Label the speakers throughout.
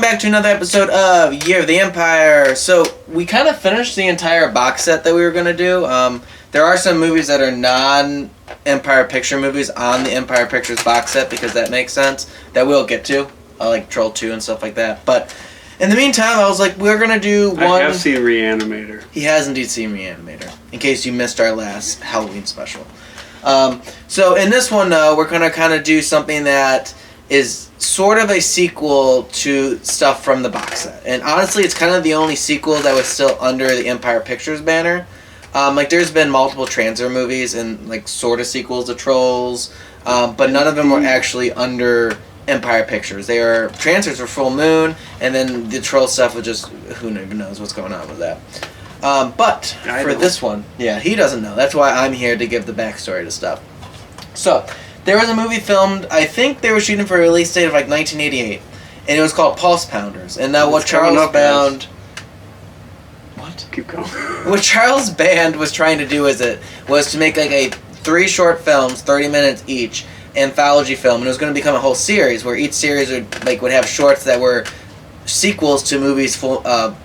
Speaker 1: back to another episode of Year of the Empire. So we kind of finished the entire box set that we were going to do. There are some movies that are non-Empire Picture movies on the Empire Pictures box set because that makes sense. That we'll get to, like Troll 2 and stuff like that. But in the meantime, I was like, we're going to do one...
Speaker 2: I have seen Re-Animator.
Speaker 1: He has indeed seen Re-Animator, in case you missed our last Halloween special. So in this one, we're going to kind of do something that is sort of a sequel to stuff from the box set. And honestly, it's kind of the only sequel that was still under the Empire Pictures banner. Like, there's been multiple Trancers movies and, like, sort of sequels to Trolls, but none of them were actually under Empire Pictures. Trancers were Full Moon, and then the Troll stuff was just, who even knows what's going on with that. But for this one, yeah, he doesn't know. That's why I'm here to give the backstory to stuff. So, there was a movie filmed, I think they were shooting for a release date of like 1988, and it was called Pulse Pounders. And now what Charles Band... What?
Speaker 2: Keep going.
Speaker 1: What Charles Band was trying to do was to make like 3 short films, 30 minutes each, anthology film, and it was going to become a whole series where each series would have shorts that were sequels to movies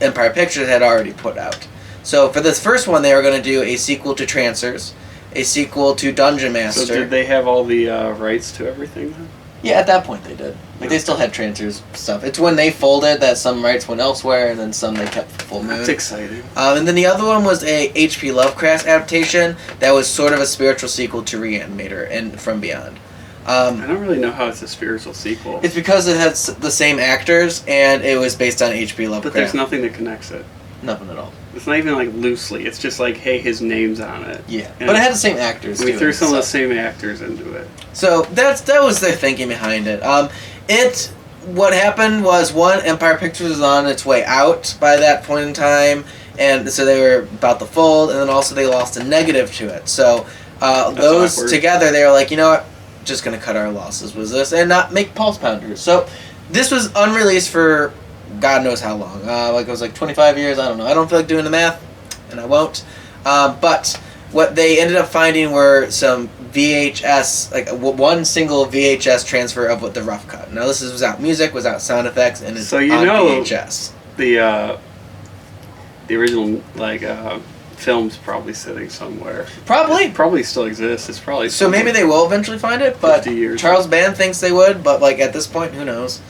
Speaker 1: Empire Pictures had already put out. So for this first one, they were going to do a sequel to Trancers, a sequel to Dungeonmaster.
Speaker 2: So did they have all the rights to everything then?
Speaker 1: Yeah, at that point they did. Like, they still had Trancers stuff. It's when they folded that some rights went elsewhere, and then some they kept for Full Moon.
Speaker 2: That's exciting.
Speaker 1: And then the other one was a H.P. Lovecraft adaptation that was sort of a spiritual sequel to Re-Animator and From Beyond.
Speaker 2: I don't really know how it's a spiritual sequel.
Speaker 1: It's because it has the same actors, and it was based on H.P. Lovecraft.
Speaker 2: But there's nothing that connects it.
Speaker 1: Nothing at all.
Speaker 2: It's not even like loosely. It's just like, hey, his name's on it.
Speaker 1: Yeah, and but it had the same actors.
Speaker 2: We threw some of the same actors into it.
Speaker 1: So that was their thinking behind it. What happened was, one, Empire Pictures was on its way out by that point in time, and so they were about to fold, and then also they lost a negative to it. So those awkward. Together, they were like, you know what, just gonna cut our losses with this and not make Pulse Pounders. So this was unreleased for God knows how long. It was like 25 years, I don't know. I don't feel like doing the math, and I won't. But what they ended up finding were some VHS, like one single VHS transfer of the rough cut. Now this is without music, without sound effects, and it's on VHS.
Speaker 2: The original film's probably sitting somewhere.
Speaker 1: Probably.
Speaker 2: It probably still exists. It's probably
Speaker 1: so maybe they will eventually find it, but Charles Band thinks they would, but like at this point, who knows?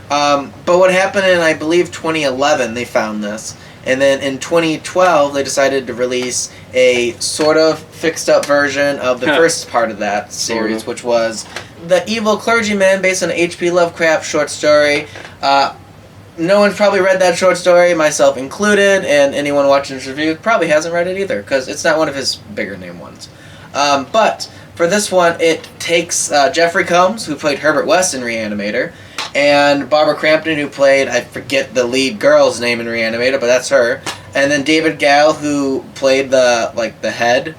Speaker 1: But what happened in, I believe, 2011, they found this. And then in 2012, they decided to release a sort of fixed-up version of the first part of that series, which was The Evil Clergyman, based on an H.P. Lovecraft short story. No one's probably read that short story, myself included, and anyone watching this review probably hasn't read it either, because it's not one of his bigger name ones. But for this one, it takes Jeffrey Combs, who played Herbert West in Re-Animator, and Barbara Crampton, who played, I forget the lead girl's name in Re-Animator, but that's her. And then David Gale, who played the head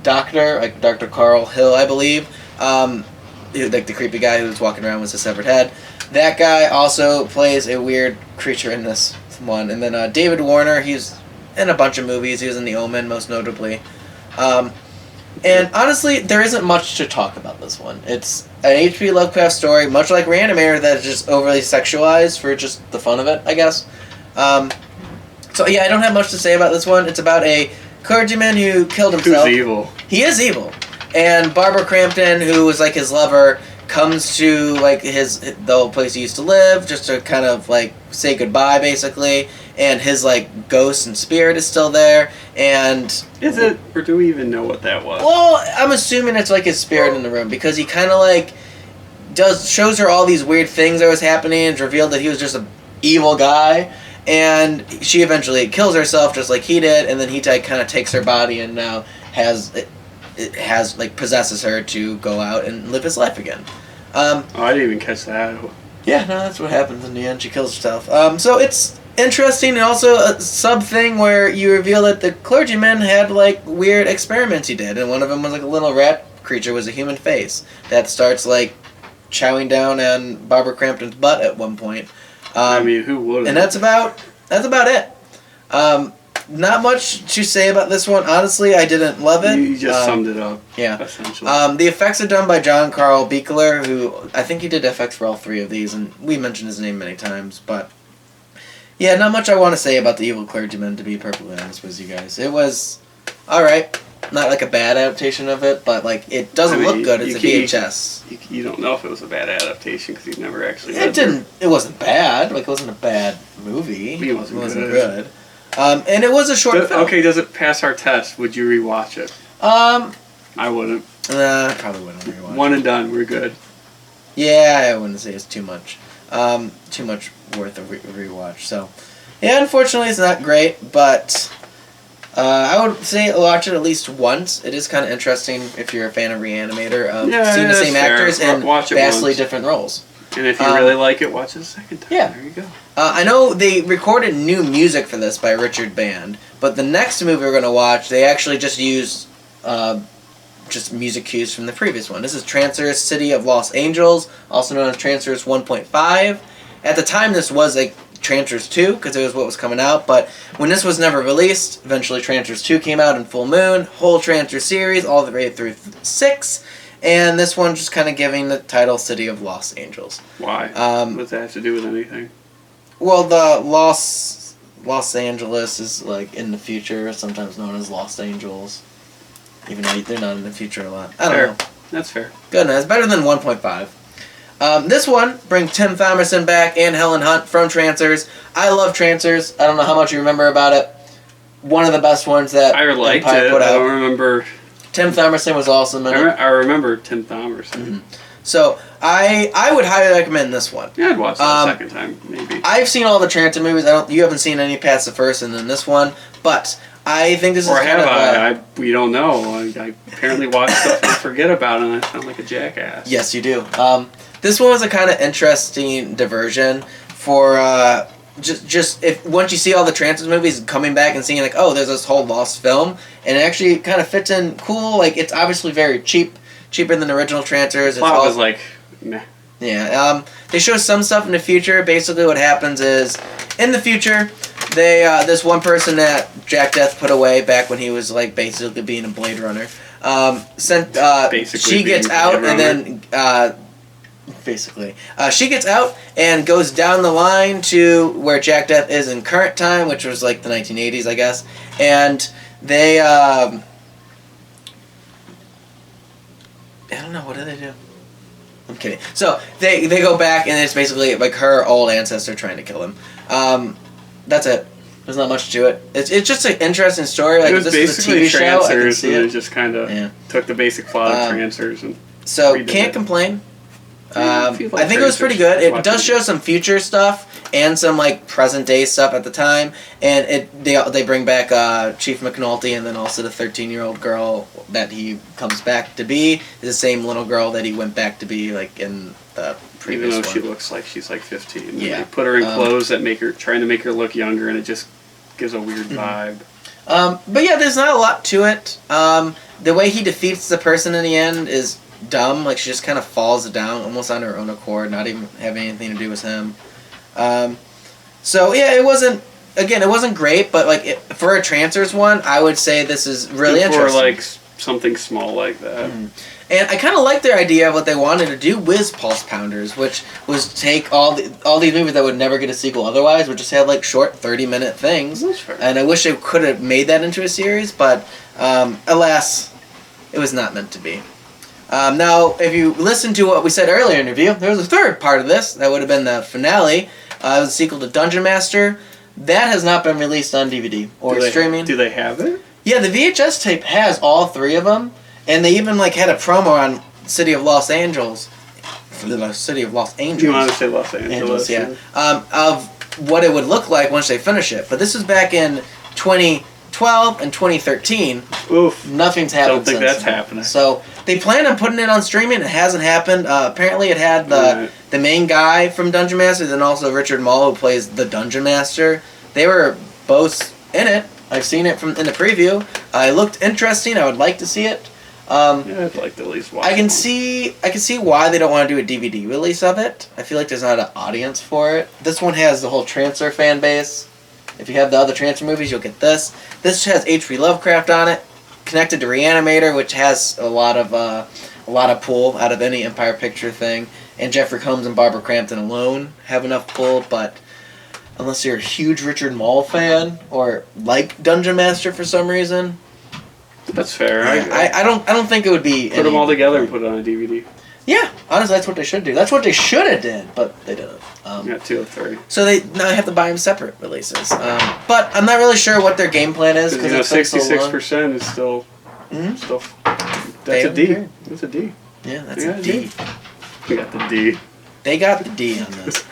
Speaker 1: doctor, like Dr. Carl Hill, I believe. Like the creepy guy who was walking around with a severed head. That guy also plays a weird creature in this one. And then David Warner, he's in a bunch of movies. He was in The Omen, most notably. And honestly, there isn't much to talk about this one. It's an H.P. Lovecraft story, much like Re-Animator, that is just overly sexualized for just the fun of it, I guess. So yeah, I don't have much to say about this one. It's about a clergyman who killed himself.
Speaker 2: Who's evil.
Speaker 1: He is evil. And Barbara Crampton, who was like his lover, comes to like the old place he used to live, just to kind of like say goodbye, basically. And his like ghost and spirit is still there. And
Speaker 2: is it, or do we even know what that was?
Speaker 1: Well, I'm assuming it's like his spirit in the room, because he kind of like shows her all these weird things that was happening, and revealed that he was just an evil guy. And she eventually kills herself just like he did, and then he kind of takes her body and now has possesses her to go out and live his life again.
Speaker 2: I didn't even catch that.
Speaker 1: Yeah, no, that's what happens in the end. She kills herself. So it's interesting, and also a sub thing where you reveal that the clergyman had like weird experiments he did, and one of them was like a little rat creature with a human face that starts like chowing down on Barbara Crampton's butt at one point.
Speaker 2: I mean, who would?
Speaker 1: And that's about it. Not much to say about this one. Honestly, I didn't love it.
Speaker 2: You just summed it up.
Speaker 1: Yeah.
Speaker 2: Essentially.
Speaker 1: The effects are done by John Carl Beekler, who I think he did effects for all 3 of these, and we mentioned his name many times, but Yeah, not much I want to say about The Evil Clergyman, to be perfectly honest with you guys. It was alright. Not like a bad adaptation of it, but like it doesn't look good. It's a VHS.
Speaker 2: You don't know if it was a bad adaptation because you've never actually.
Speaker 1: It wasn't bad. Like it wasn't a bad movie.
Speaker 2: It wasn't good.
Speaker 1: And it was a short film.
Speaker 2: Okay, does it pass our test? Would you rewatch it? I wouldn't.
Speaker 1: I probably wouldn't rewatch.
Speaker 2: One and done. We're good.
Speaker 1: Yeah, I wouldn't say it's too much. Too much worth a rewatch. So, yeah, unfortunately, it's not great, but. I would say watch it at least once. It is kind of interesting if you're a fan of Re-Animator. Seeing the same actors in vastly different roles.
Speaker 2: And if you really like it, watch it a second time.
Speaker 1: Yeah.
Speaker 2: There you go.
Speaker 1: I know they recorded new music for this by Richard Band, but the next movie we're going to watch, they actually just used just music cues from the previous one. This is Trancers, City of Los Angeles, also known as Trancers 1.5. At the time, this was a Trancers 2, because it was what was coming out, but when this was never released, eventually Trancers 2 came out in full moon, whole Trancers series, all the way through 6, and this one just kind of giving the title City of Los Angeles.
Speaker 2: Why? What does that have to do with anything?
Speaker 1: Well, the Los Angeles is like in the future, sometimes known as Los Angeles, even though they're not in the future a lot. I don't know.
Speaker 2: That's fair.
Speaker 1: Good enough. It's better than 1.5. This one brings Tim Thomerson back and Helen Hunt from Trancers. I love Trancers. I don't know how much you remember about it. One of the best ones that Empire put out.
Speaker 2: I don't remember.
Speaker 1: Tim Thomerson was awesome in it.
Speaker 2: I remember Tim Thomerson.
Speaker 1: Mm-hmm. So I would highly recommend this one.
Speaker 2: Yeah, I'd watch it a second time, maybe.
Speaker 1: I've seen all the Trancer movies. You haven't seen any past the first and then this one, but I think this is kind of... Or
Speaker 2: have I? We don't know. I apparently watch stuff and forget about it, and I sound like a jackass.
Speaker 1: Yes, you do. This one was a kind of interesting diversion for just if once you see all the Trancers movies, coming back and seeing like, oh, there's this whole lost film, and it actually kind of fits in cool. Like it's obviously very cheaper than the original Trancers.
Speaker 2: Plot was like, meh.
Speaker 1: Yeah. They show some stuff in the future. Basically, what happens is in the future, they this one person that Jack Death put away back when he was like basically being a Blade Runner. She gets out and then. Basically. She gets out and goes down the line to where Jack Death is in current time, which was like the 1980s, I guess. And they, I don't know, what do they do? I'm kidding. So, they go back and it's basically like her old ancestor trying to kill him. That's it. There's not much to it. It's just an interesting story. Like,
Speaker 2: it was
Speaker 1: this
Speaker 2: basically
Speaker 1: is a TV show. I can see
Speaker 2: and
Speaker 1: it.
Speaker 2: It just kind of took the basic plot of Trancers and
Speaker 1: so can't complain. I think it was pretty good. It does show some future stuff and some like present day stuff at the time, and they bring back Chief McNulty and then also the 13-year-old girl that he comes back to be is the same little girl that he went back to be like in the previous
Speaker 2: Even though
Speaker 1: one.
Speaker 2: she looks like she's like 15.
Speaker 1: Yeah.
Speaker 2: They put her in clothes that trying to make her look younger, and it just gives a weird vibe.
Speaker 1: But yeah, there's not a lot to it. The way he defeats the person in the end is dumb. Like, she just kind of falls down almost on her own accord, not even having anything to do with him. So yeah, it wasn't great, but like for a Trancers one, I would say this is really interesting.
Speaker 2: For like something small like that.
Speaker 1: And I kind of like their idea of what they wanted to do with Pulse Pounders, which was take all these movies that would never get a sequel otherwise, would just have like short 30-minute things.
Speaker 2: That's fair.
Speaker 1: And I wish they could have made that into a series, but alas, it was not meant to be. Now, if you listen to what we said earlier in the review, there was a third part of this. That would have been the finale. It was a sequel to Dungeonmaster. That has not been released on DVD or streaming.
Speaker 2: Do they have it?
Speaker 1: Yeah, the VHS tape has all three of them. And they even like had a promo on City of Los Angeles. The City of Los Angeles.
Speaker 2: You want to say Los Angeles?
Speaker 1: Yeah. Of what it would look like once they finish it. But this was back in 2012 and 2013.
Speaker 2: Oof.
Speaker 1: Nothing's happened
Speaker 2: Don't think
Speaker 1: since.
Speaker 2: that's happening.
Speaker 1: So they plan on putting it on streaming. It hasn't happened. Apparently it had the main guy from Dungeon Master, then also Richard Moll, who plays the Dungeon Master. They were both in it. I've seen it in the preview. It looked interesting. I would like to see it.
Speaker 2: Yeah, I'd like to at least watch it.
Speaker 1: I can see why they don't want to do a DVD release of it. I feel like there's not an audience for it. This one has the whole Trancer fan base. If you have the other Trancer movies, you'll get this. This has H.P. Lovecraft on it, connected to Re-Animator, which has a lot of pull out of any Empire Picture thing. And Jeffrey Combs and Barbara Crampton alone have enough pull, but unless you're a huge Richard Moll fan or like Dungeonmaster for some reason.
Speaker 2: That's fair.
Speaker 1: I don't think it would be.
Speaker 2: Put them all together and put it on a DVD.
Speaker 1: Yeah, honestly, that's what they should do. That's what they should have did, but they didn't.
Speaker 2: Yeah, 2 of 3.
Speaker 1: So they now have to buy them separate releases. But I'm not really sure what their game plan is because
Speaker 2: 66% is still. Still. That's a D. That's a D.
Speaker 1: Yeah, that's a D.
Speaker 2: We got the D.
Speaker 1: They got the D on this.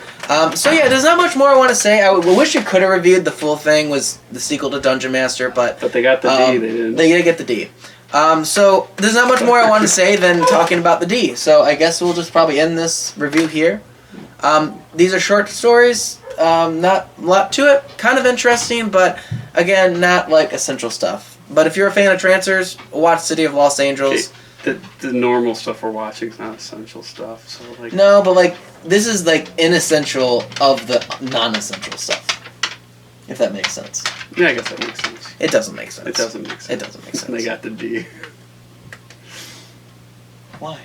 Speaker 1: So yeah, there's not much more I want to say. I wish you could have reviewed the full thing. Was the sequel to Dungeonmaster, but
Speaker 2: they got the D. They didn't.
Speaker 1: They did get the D. So there's not much more I want to say than talking about the D. So I guess we'll just probably end this review here. These are short stories. Not a lot to it. Kind of interesting, but again, not like essential stuff. But if you're a fan of Trancers, watch City of Los Angeles.
Speaker 2: The normal stuff we're watching is not essential stuff. So like.
Speaker 1: No, but like this is like inessential of the non-essential stuff. If that makes sense.
Speaker 2: Yeah, I guess that makes sense.
Speaker 1: It doesn't make sense.
Speaker 2: It doesn't make sense.
Speaker 1: It doesn't make sense.
Speaker 2: They got the D.
Speaker 1: Why?